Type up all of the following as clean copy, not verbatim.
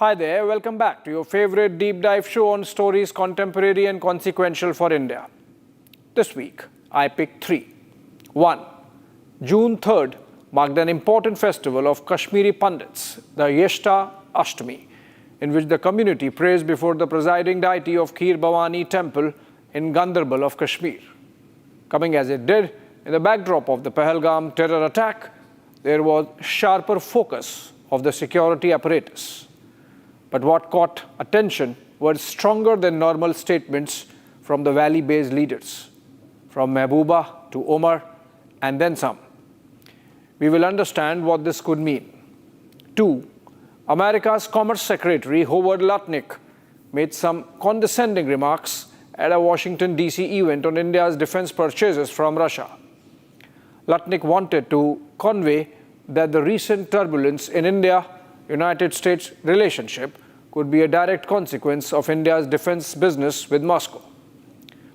Hi there, welcome back to your favorite deep dive show on stories contemporary and consequential for India. This week, I picked three. 1. June 3rd marked an important festival of Kashmiri Pandits, the Yeshta Ashtami, in which the community prays before the presiding deity of Kheer Bhavani temple in Gandarbal of Kashmir. Coming as it did, in the backdrop of the Pahalgam terror attack, there was sharper focus of the security apparatus. But what caught attention were stronger than normal statements from the valley-based leaders, from Mehbooba to Omar, and then some. We will understand what this could mean. 2. America's Commerce Secretary Howard Lutnick made some condescending remarks at a Washington, D.C. event on India's defense purchases from Russia. Lutnick wanted to convey that the recent turbulence in India-United States relationship could be a direct consequence of India's defense business with Moscow.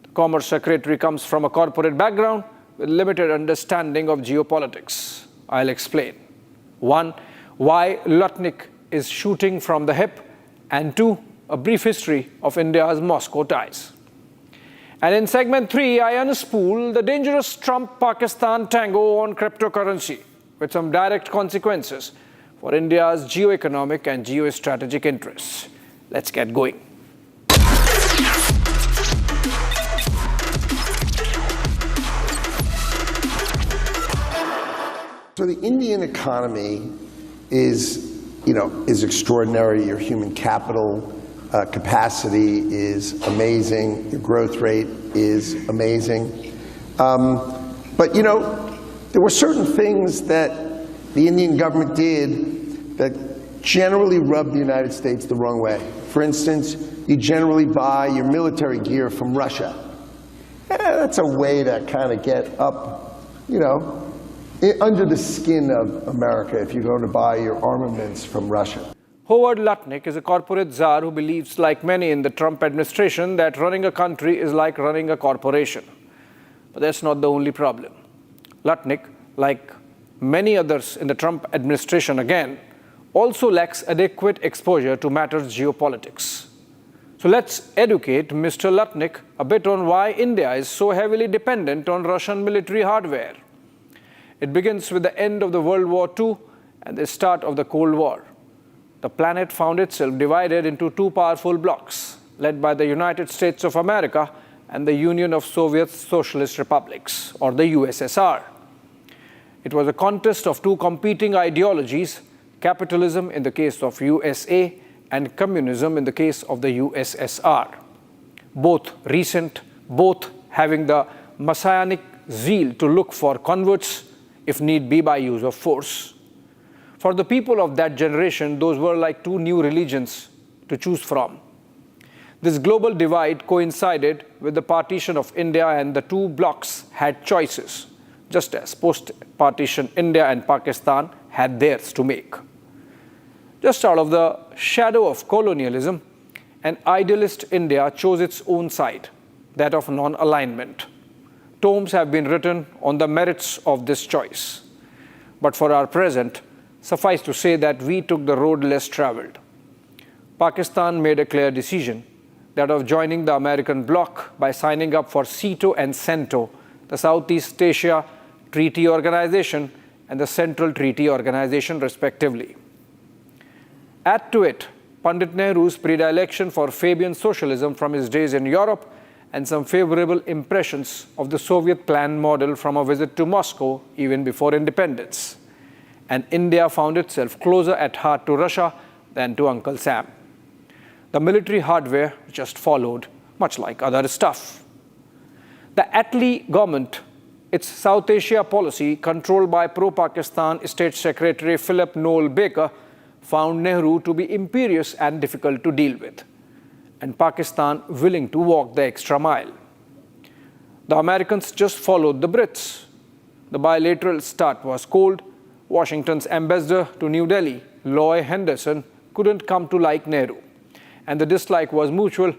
The Commerce Secretary comes from a corporate background with limited understanding of geopolitics. I'll explain. 1. Why Lutnick is shooting from the hip, and 2. A brief history of India's Moscow ties. And in segment 3, I unspool the dangerous Trump-Pakistan tango on cryptocurrency with some direct consequences for India's geoeconomic and geostrategic interests. Let's get going. So the Indian economy is extraordinary. Your human capital capacity is amazing. Your growth rate is amazing. But there were certain things that the Indian government did that generally rubbed the United States the wrong way. For instance, you generally buy your military gear from Russia. That's a way to kind of get up, under the skin of America if you go to buy your armaments from Russia. Howard Lutnick is a corporate czar who believes, like many in the Trump administration, that running a country is like running a corporation. But that's not the only problem. Lutnick, like many others in the Trump administration again, also lacks adequate exposure to matters geopolitics. So let's educate Mr. Lutnick a bit on why India is so heavily dependent on Russian military hardware. It begins with the end of the World War II and the start of the Cold War. The planet found itself divided into two powerful blocs, led by the United States of America and the Union of Soviet Socialist Republics, or the USSR. It was a contest of two competing ideologies, capitalism in the case of USA and communism in the case of the USSR. Both recent, both having the messianic zeal to look for converts, if need be by use of force. For the people of that generation, those were like two new religions to choose from. This global divide coincided with the partition of India, and the two blocs had choices, just as post-partition India and Pakistan had theirs to make. Just out of the shadow of colonialism, an idealist India chose its own side, that of non-alignment. Tomes have been written on the merits of this choice. But for our present, suffice to say that we took the road less traveled. Pakistan made a clear decision, that of joining the American bloc by signing up for SEATO and CENTO, the Southeast Asia Treaty Organization and the Central Treaty Organization, respectively. Add to it Pandit Nehru's predilection for Fabian socialism from his days in Europe and some favorable impressions of the Soviet plan model from a visit to Moscow even before independence. And India found itself closer at heart to Russia than to Uncle Sam. The military hardware just followed, much like other stuff. The Attlee government, its South Asia policy, controlled by pro-Pakistan State Secretary Philip Noel Baker, found Nehru to be imperious and difficult to deal with, and Pakistan willing to walk the extra mile. The Americans just followed the Brits. The bilateral start was cold. Washington's ambassador to New Delhi, Loy Henderson, couldn't come to like Nehru, and the dislike was mutual.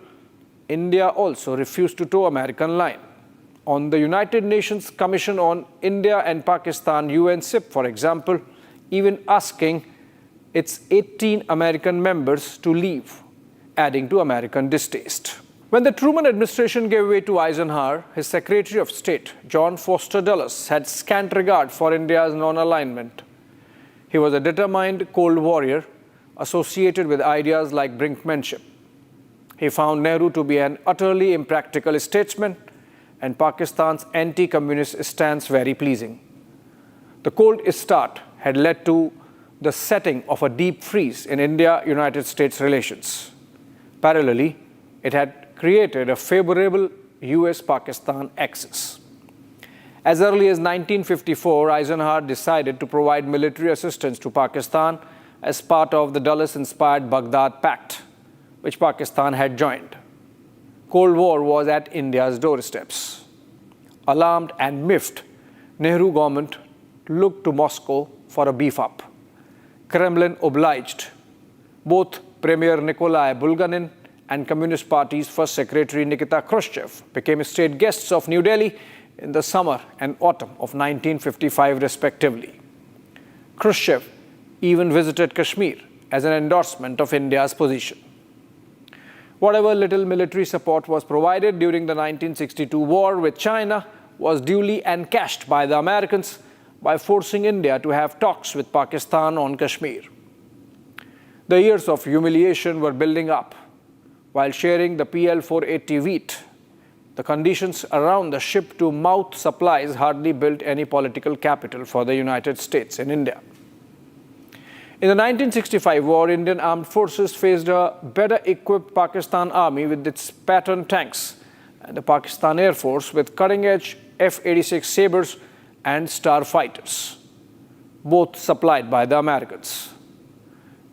India also refused to toe American line. On the United Nations Commission on India and Pakistan, UNCIP, for example, even asking its 18 American members to leave, adding to American distaste. When the Truman administration gave way to Eisenhower, his Secretary of State, John Foster Dulles, had scant regard for India's non-alignment. He was a determined Cold Warrior associated with ideas like brinkmanship. He found Nehru to be an utterly impractical statesman and Pakistan's anti-communist stance very pleasing. The cold start had led to the setting of a deep freeze in India-United States relations. Parallelly, it had created a favorable US-Pakistan axis. As early as 1954, Eisenhower decided to provide military assistance to Pakistan as part of the Dulles-inspired Baghdad Pact, which Pakistan had joined. Cold War was at India's doorsteps. Alarmed and miffed, Nehru government looked to Moscow for a beef-up. Kremlin obliged. Both Premier Nikolai Bulganin and Communist Party's first secretary Nikita Khrushchev became state guests of New Delhi in the summer and autumn of 1955 respectively. Khrushchev even visited Kashmir as an endorsement of India's position. Whatever little military support was provided during the 1962 war with China was duly encashed by the Americans by forcing India to have talks with Pakistan on Kashmir. The years of humiliation were building up. While sharing the PL-480 wheat, the conditions around the ship-to-mouth supplies hardly built any political capital for the United States in India. In the 1965 war, Indian armed forces faced a better-equipped Pakistan army with its Patton tanks and the Pakistan Air Force with cutting-edge F-86 Sabres and Starfighters, both supplied by the Americans.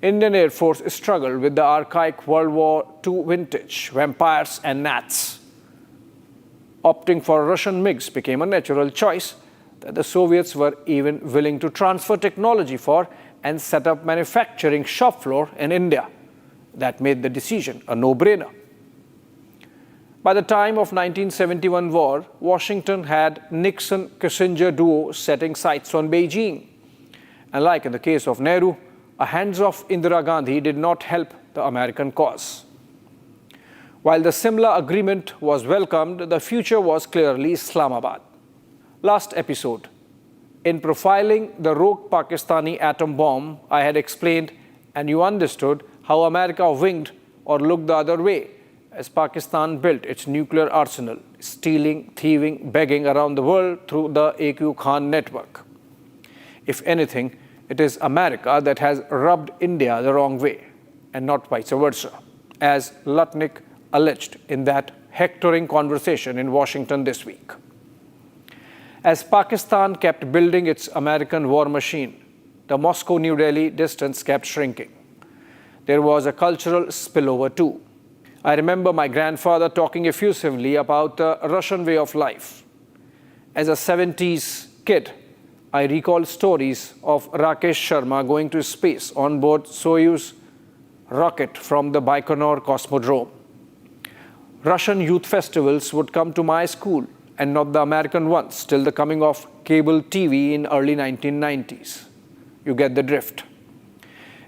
Indian Air Force struggled with the archaic World War II vintage Vampires and Gnats. Opting for Russian MiGs became a natural choice that the Soviets were even willing to transfer technology for and set up manufacturing shop floor in India. That made the decision a no-brainer. By the time of 1971 war, Washington had Nixon-Kissinger duo setting sights on Beijing. And like in the case of Nehru, a hands-off Indira Gandhi did not help the American cause. While the Simla agreement was welcomed, the future was clearly Islamabad. Last episode, in profiling the rogue Pakistani atom bomb, I had explained and you understood how America winged or looked the other way as Pakistan built its nuclear arsenal, stealing, thieving, begging around the world through the AQ Khan network. If anything, it is America that has rubbed India the wrong way, and not vice versa, as Lutnick alleged in that hectoring conversation in Washington this week. As Pakistan kept building its American war machine, the Moscow-New Delhi distance kept shrinking. There was a cultural spillover too. I remember my grandfather talking effusively about the Russian way of life. As a 70s kid, I recall stories of Rakesh Sharma going to space on board Soyuz rocket from the Baikonur Cosmodrome. Russian youth festivals would come to my school and not the American ones till the coming of cable TV in early 1990s. You get the drift.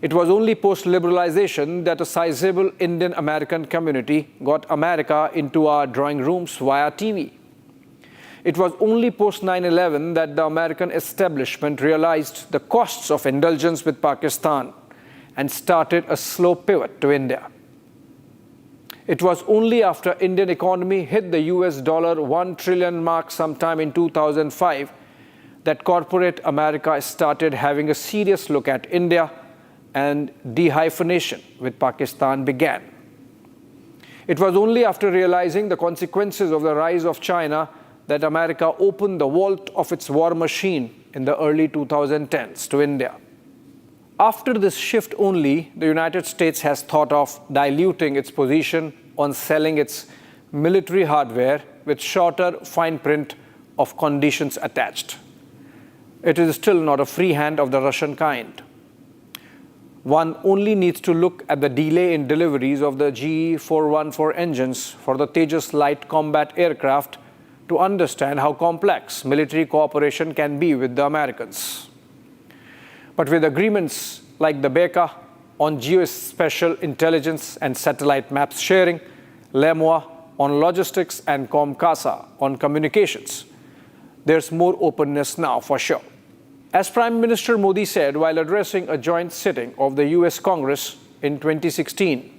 It was only post-liberalization that a sizable Indian-American community got America into our drawing rooms via TV. It was only post-9/11 that the American establishment realized the costs of indulgence with Pakistan and started a slow pivot to India. It was only after Indian economy hit the US $1 trillion mark sometime in 2005 that corporate America started having a serious look at India and dehyphenation with Pakistan began. It was only after realizing the consequences of the rise of China that America opened the vault of its war machine in the early 2010s to India. After this shift only, the United States has thought of diluting its position on selling its military hardware with shorter fine print of conditions attached. It is still not a free hand of the Russian kind. One only needs to look at the delay in deliveries of the GE-414 engines for the Tejas light combat aircraft to understand how complex military cooperation can be with the Americans. But with agreements like the BECA on geospatial intelligence and satellite maps sharing, LEMOA on logistics, and COMCASA on communications. There's more openness now for sure. As Prime Minister Modi said while addressing a joint sitting of the US Congress in 2016,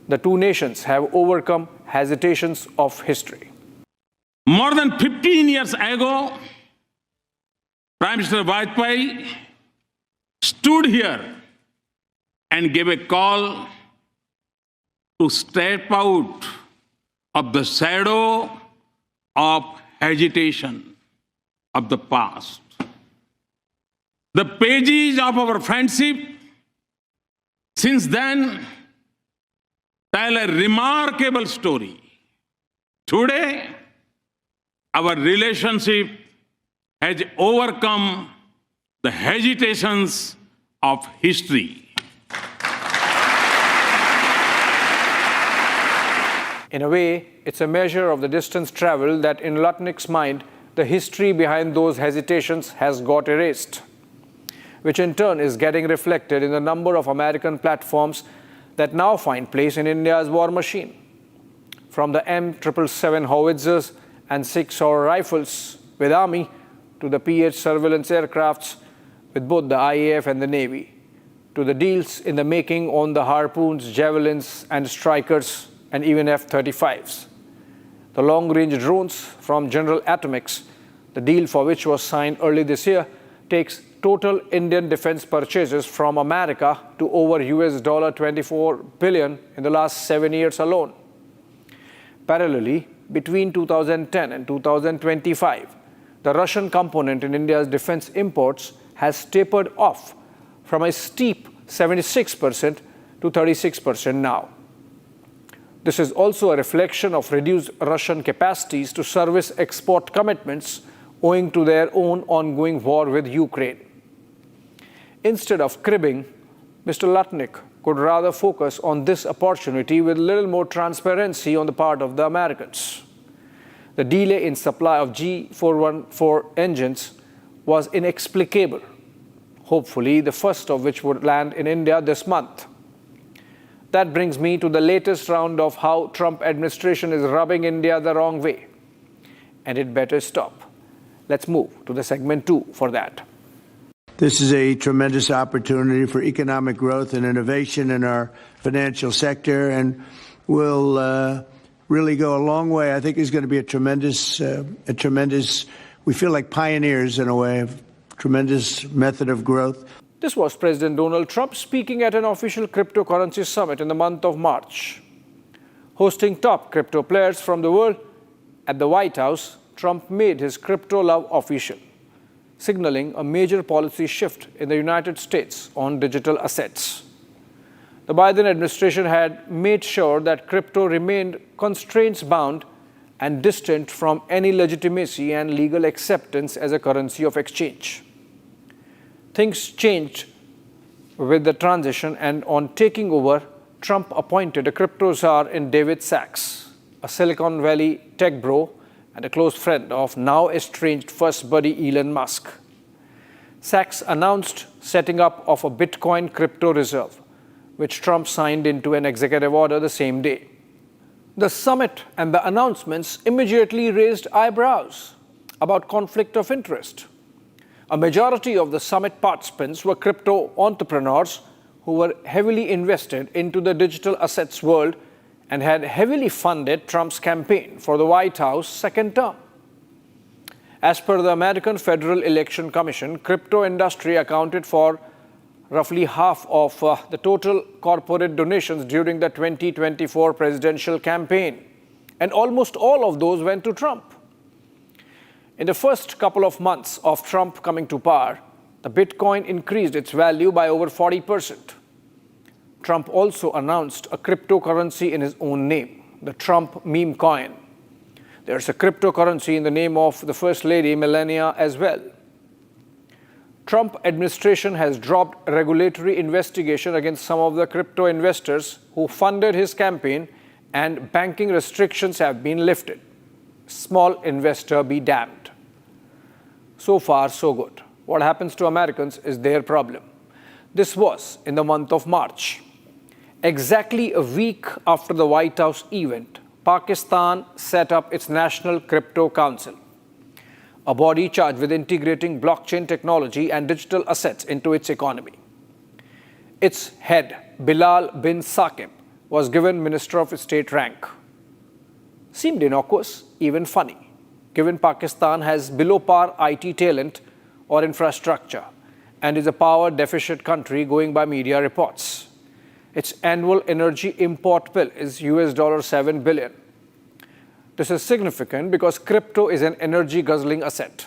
the two nations have overcome hesitations of history. More than 15 years ago, Prime Minister Vajpayee stood here and gave a call to step out of the shadow of agitation of the past. The pages of our friendship since then tell a remarkable story. Today, our relationship has overcome the hesitations of history. In a way, it's a measure of the distance traveled that in Lutnick's mind, the history behind those hesitations has got erased, which in turn is getting reflected in the number of American platforms that now find place in India's war machine. From the M777 howitzers and 6-hour rifles with Army to the PH surveillance aircrafts with both the IAF and the Navy, to the deals in the making on the Harpoons, Javelins and Strikers and even F-35s. The long-range drones from General Atomics, the deal for which was signed early this year, takes total Indian defense purchases from America to over $24 billion in the last 7 years alone. Parallelly, between 2010 and 2025, the Russian component in India's defense imports has tapered off from a steep 76% to 36% now. This is also a reflection of reduced Russian capacities to service export commitments owing to their own ongoing war with Ukraine. Instead of cribbing, Mr. Lutnick could rather focus on this opportunity with little more transparency on the part of the Americans. The delay in supply of G414 engines was inexplicable, hopefully the first of which would land in India this month. That brings me to the latest round of how Trump administration is rubbing India the wrong way. And it better stop. Let's move to the segment 2 for that. This is a tremendous opportunity for economic growth and innovation in our financial sector, and will really go a long way. I think it's going to be a tremendous, we feel like pioneers in a way, of tremendous method of growth. This was President Donald Trump speaking at an official cryptocurrency summit in the month of March. Hosting top crypto players from the world at the White House, Trump made his crypto love official, signaling a major policy shift in the United States on digital assets. The Biden administration had made sure that crypto remained constraints-bound and distant from any legitimacy and legal acceptance as a currency of exchange. Things changed with the transition, and on taking over, Trump appointed a crypto czar in David Sachs, a Silicon Valley tech bro and a close friend of now estranged First Buddy Elon Musk. Sachs announced setting up of a Bitcoin crypto reserve, which Trump signed into an executive order the same day. The summit and the announcements immediately raised eyebrows about conflict of interest. A majority of the summit participants were crypto entrepreneurs who were heavily invested into the digital assets world and had heavily funded Trump's campaign for the White House second term. As per the American Federal Election Commission, crypto industry accounted for roughly half of the total corporate donations during the 2024 presidential campaign, and almost all of those went to Trump. In the first couple of months of Trump coming to power, the Bitcoin increased its value by over 40%. Trump also announced a cryptocurrency in his own name, the Trump meme coin. There's a cryptocurrency in the name of the First Lady, Melania, as well. Trump administration has dropped regulatory investigation against some of the crypto investors who funded his campaign, and banking restrictions have been lifted. Small investor be damned. So far, so good. What happens to Americans is their problem. This was in the month of March. Exactly a week after the White House event, Pakistan set up its National Crypto Council, a body charged with integrating blockchain technology and digital assets into its economy. Its head, Bilal bin Saqib, was given Minister of State rank. Seemed innocuous, even funny, given Pakistan has below par IT talent or infrastructure and is a power deficit country going by media reports. Its annual energy import bill is $7 billion. This is significant because crypto is an energy guzzling asset,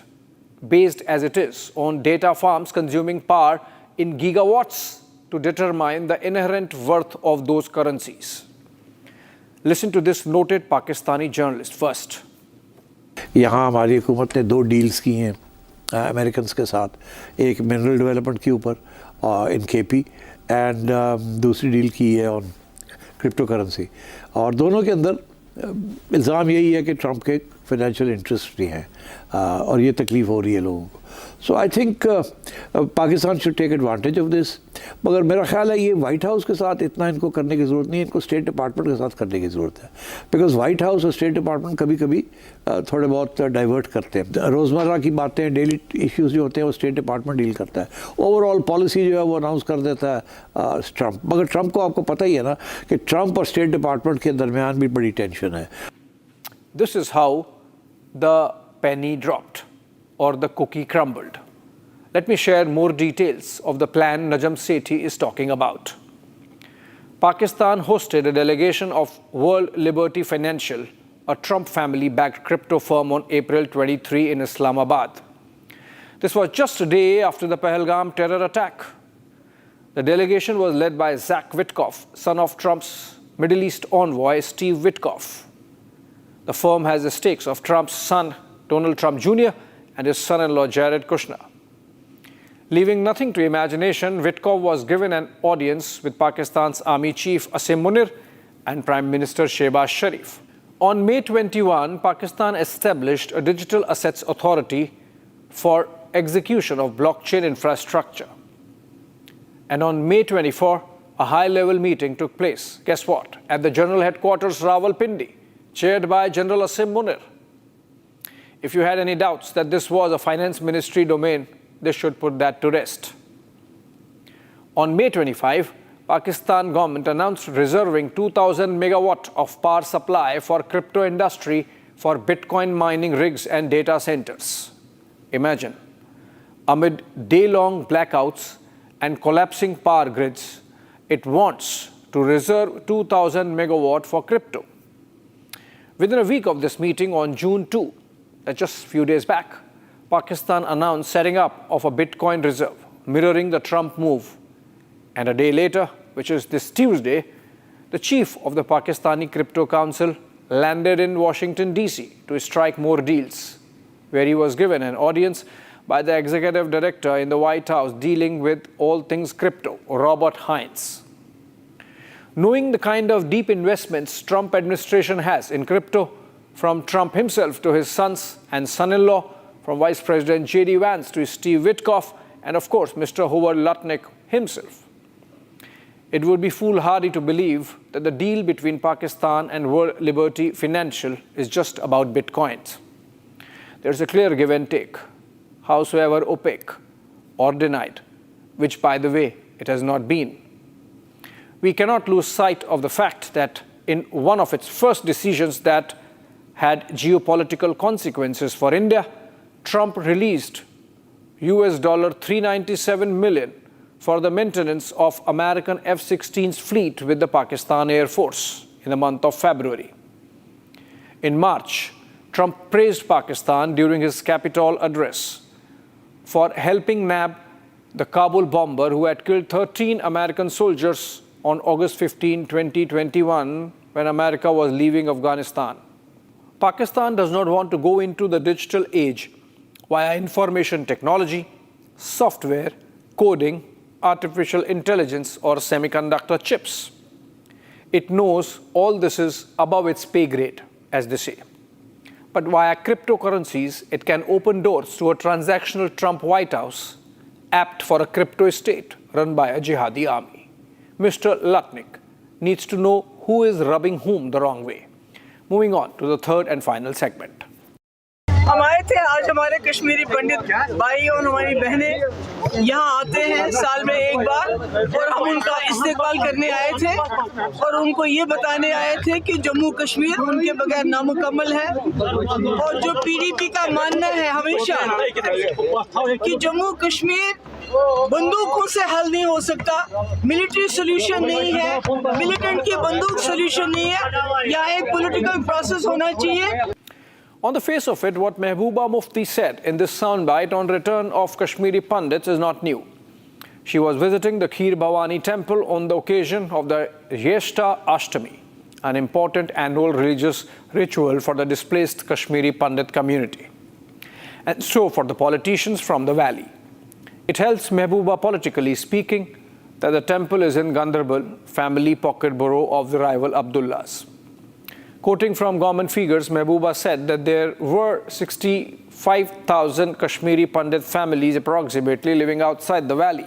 based as it is on data farms consuming power in gigawatts to determine the inherent worth of those currencies. Listen to this noted Pakistani journalist first. यहाँ हमारी हुकूमत ने 2 deals की हैं American के साथ, एक mineral development के ऊपर इन केपी एंड दूसरी डील की है ऑन क्रिप्टो करेंसी, और दोनों के अंदर इल्ज़ाम यही है कि ट्रंप के फाइनेंशियल इंटरेस्ट भी हैं और ये तकलीफ़ हो रही है लोगों को. So I think Pakistan should take advantage of this. मगर मेरा ख्याल है ये वाइट हाउस के साथ इतना इनको करने की ज़रूरत नहीं है, इनको स्टेट डिपार्टमेंट के साथ करने की ज़रूरत है. बिकॉज वाइट हाउस और स्टेट डिपार्टमेंट कभी कभी थोड़े बहुत डाइवर्ट करते हैं. रोज़मर्रा की बातें, डेली इश्यूज़ जो होते हैं वो स्टेट डिपार्टमेंट डील करता है. ओवरऑल पॉलिसी जो है वो अनाउंस कर देता है ट्रंप. मगर ट्रंप को आपको पता ही है ना कि ट्रंप और स्टेट डिपार्टमेंट के दरमियान भी बड़ी टेंशन है. This is how the penny dropped or the cookie crumbled. Let me share more details of the plan Najam Sethi is talking about. Pakistan hosted a delegation of World Liberty Financial, a Trump family-backed crypto firm, on April 23 in Islamabad. This was just a day after the Pahalgam terror attack. The delegation was led by Zach Witkoff, son of Trump's Middle East envoy, Steve Witkoff. The firm has the stakes of Trump's son, Donald Trump Jr., and his son-in-law, Jared Kushner. Leaving nothing to imagination, Witkoff was given an audience with Pakistan's Army Chief Asim Munir and Prime Minister Shehbaz Sharif. On May 21, Pakistan established a Digital Assets Authority for execution of blockchain infrastructure. And on May 24, a high-level meeting took place, guess what, at the General Headquarters Rawalpindi, chaired by General Asim Munir. If you had any doubts that this was a finance ministry domain, this should put that to rest. On May 25, Pakistan government announced reserving 2,000 megawatt of power supply for crypto industry for Bitcoin mining rigs and data centers. Imagine, amid day-long blackouts and collapsing power grids, it wants to reserve 2,000 megawatt for crypto. Within a week of this meeting on June 2, that's just a few days back, Pakistan announced setting up of a Bitcoin reserve, mirroring the Trump move. And a day later, which is this Tuesday, the chief of the Pakistani Crypto Council landed in Washington, D.C. to strike more deals, where he was given an audience by the executive director in the White House dealing with all things crypto, Robert Hines. Knowing the kind of deep investments Trump administration has in crypto, from Trump himself to his sons and son-in-law, from Vice President J.D. Vance to Steve Witkoff, and of course Mr. Howard Lutnick himself, it would be foolhardy to believe that the deal between Pakistan and World Liberty Financial is just about bitcoins. There's a clear give and take, howsoever opaque or denied, which, by the way, it has not been. We cannot lose sight of the fact that in one of its first decisions that had geopolitical consequences for India, Trump released $397 million for the maintenance of American F-16's fleet with the Pakistan Air Force in the month of February. In March, Trump praised Pakistan during his Capitol address for helping nab the Kabul bomber who had killed 13 American soldiers on August 15, 2021, when America was leaving Afghanistan. Pakistan does not want to go into the digital age via information technology, software, coding, artificial intelligence, or semiconductor chips. It knows all this is above its pay grade, as they say. But via cryptocurrencies, it can open doors to a transactional Trump White House, apt for a crypto state, run by a jihadi army. Mr. Lutnick needs to know who is rubbing whom the wrong way. Moving on to the third and final segment. हम आए थे आज हमारे कश्मीरी पंडित भाई और हमारी बहनें यहाँ आते हैं साल में एक बार और हम उनका इस्तेकबाल करने आए थे और उनको ये बताने आए थे कि जम्मू कश्मीर उनके बगैर नामुकम्मल है और जो पीडीपी का मानना है हमेशा कि जम्मू कश्मीर बंदूकों से हल नहीं हो सकता, मिलिट्री सोल्यूशन नहीं है, मिलिटेंट की बंदूक सोल्यूशन नहीं है, यहाँ एक पॉलिटिकल प्रोसेस होना चाहिए. On the face of it, what Mehbooba Mufti said in this soundbite on return of Kashmiri Pandits is not new. She was visiting the Kheer Bhavani temple on the occasion of the Yeshta Ashtami, an important annual religious ritual for the displaced Kashmiri Pandit community, and so for the politicians from the valley. It helps Mehbooba, politically speaking, that the temple is in Gandarbal, family pocket borough of the rival Abdullahs. Quoting from government figures, Mehbooba said that there were 65,000 Kashmiri Pandit families approximately living outside the valley,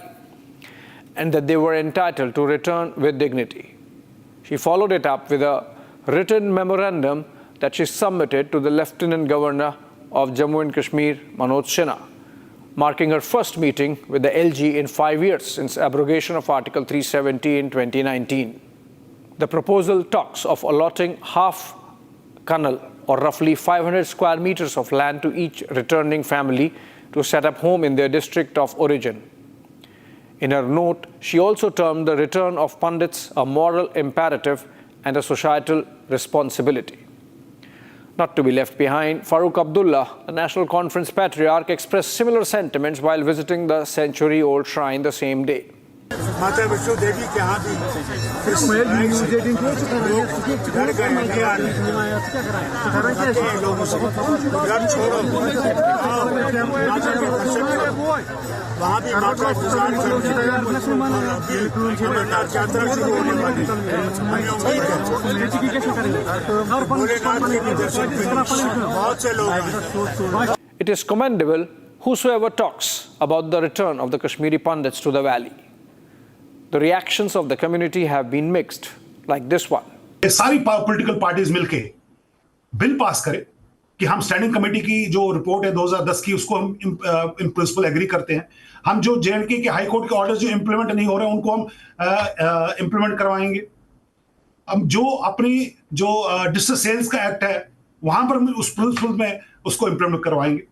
and that they were entitled to return with dignity. She followed it up with a written memorandum that she submitted to the Lieutenant Governor of Jammu and Kashmir, Manoj Sinha, marking her first meeting with the LG in 5 years since abrogation of Article 370 in 2019. The proposal talks of allotting half Kanal, or roughly 500 square meters of land, to each returning family to set up home in their district of origin. In her note, she also termed the return of Pandits a moral imperative and a societal responsibility. Not to be left behind, Farooq Abdullah, the National Conference patriarch, expressed similar sentiments while visiting the century-old shrine the same day. माता वैष्णो देवी के यहाँ भी घर घर के लोगों से घर छोड़ो वहाँ भी माता गुजार अमरनाथ यात्रा शुरू होने वाली हमें उम्मीद है भोलेनाथ के दर्शन के बहुत से लोग हैं. It is commendable whosoever talks about the return of the Kashmiri Pandits to the valley. The reactions of the community have been mixed, like this one. सारी पॉलिटिकल पार्टीज मिलके बिल पास करें कि हम स्टैंडिंग कमेटी की जो report है 2010 की उसको हम इन प्रिंसिपल एग्री करते हैं. हम जो जेएंडके के हाई कोर्ट के ऑर्डर्स जो इंप्लीमेंट नहीं हो रहे हैं उनको हम इंप्लीमेंट करवाएंगे. हम जो अपनी जो डिस्ट्रिक्ट सेल्स का एक्ट है वहां पर उस प्रिंसिपल में उसको इंप्लीमेंट करवाएंगे.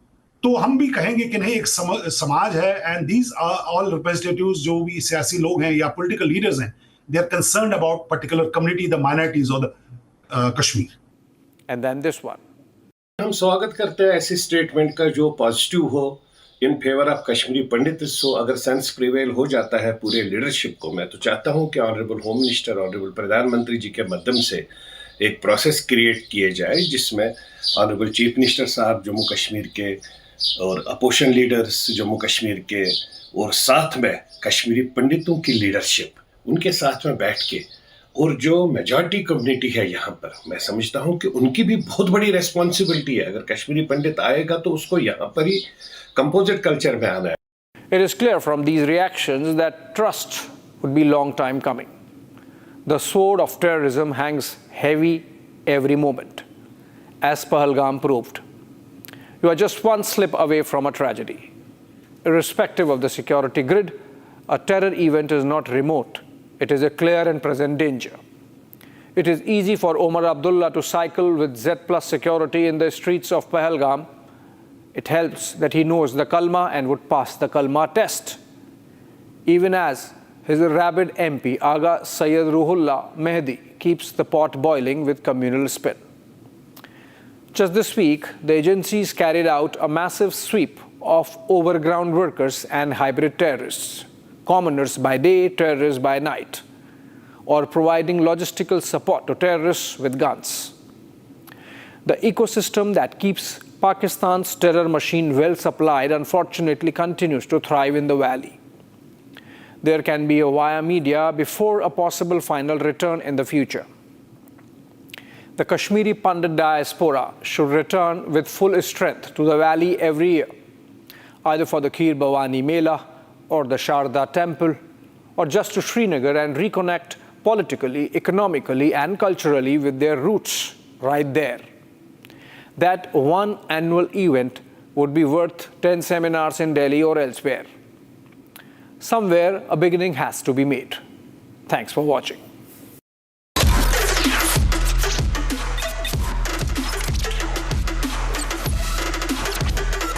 तो हम भी कहेंगे कि नहीं, एक समाज है and these are all representatives जो भी सियासी लोग हैं या पॉलिटिकल लीडर्स हैं, they are concerned about particular community, the minorities of the Kashmir. And then this one. हम स्वागत करते हैं ऐसी स्टेटमेंट का जो पॉजिटिव हो in favour of Kashmiri pandits हो. अगर सेंस प्रिवेल हो जाता है पूरे लीडरशिप को, मैं तो चाहता हूं कि ऑनरेबल होम मिनिस्टर, ऑनरेबल प्रधानमंत्री जी के माध्यम से एक प्रोसेस क्रिएट किए जाए जिसमें ऑनरेबल चीफ मिनिस्टर साहब जम्मू कश्मीर के और अपोजिशन लीडर्स जम्मू कश्मीर के और साथ में कश्मीरी पंडितों की लीडरशिप उनके साथ में बैठ के, और जो मेजॉरिटी कम्युनिटी है यहाँ पर, मैं समझता हूँ कि उनकी भी बहुत बड़ी रेस्पॉन्सिबिलिटी है. अगर कश्मीरी पंडित आएगा तो उसको यहाँ पर ही कंपोजिट कल्चर में आना है. It is clear from these reactions that trust would be long time coming. The sword of terrorism hangs heavy every moment, as Pahalgam proved. You are just one slip away from a tragedy. Irrespective of the security grid, a terror event is not remote. It is a clear and present danger. It is easy for Omar Abdullah to cycle with Z+ security in the streets of Pahalgam. It helps that he knows the Kalma and would pass the Kalma test. Even as his rabid MP, Aga Sayyid Ruhullah Mehdi, keeps the pot boiling with communal spin. Just this week, the agencies carried out a massive sweep of overground workers and hybrid terrorists, commoners by day, terrorists by night, or providing logistical support to terrorists with guns. The ecosystem that keeps Pakistan's terror machine well supplied unfortunately continues to thrive in the valley. There can be a via media before a possible final return in the future. The Kashmiri Pandit diaspora should return with full strength to the valley every year, either for the Kheer Bhavani Mela or the Sharda Temple or just to Srinagar and reconnect politically, economically, and culturally with their roots right there. That one annual event would be worth 10 seminars in Delhi or elsewhere. Somewhere, a beginning has to be made. Thanks for watching.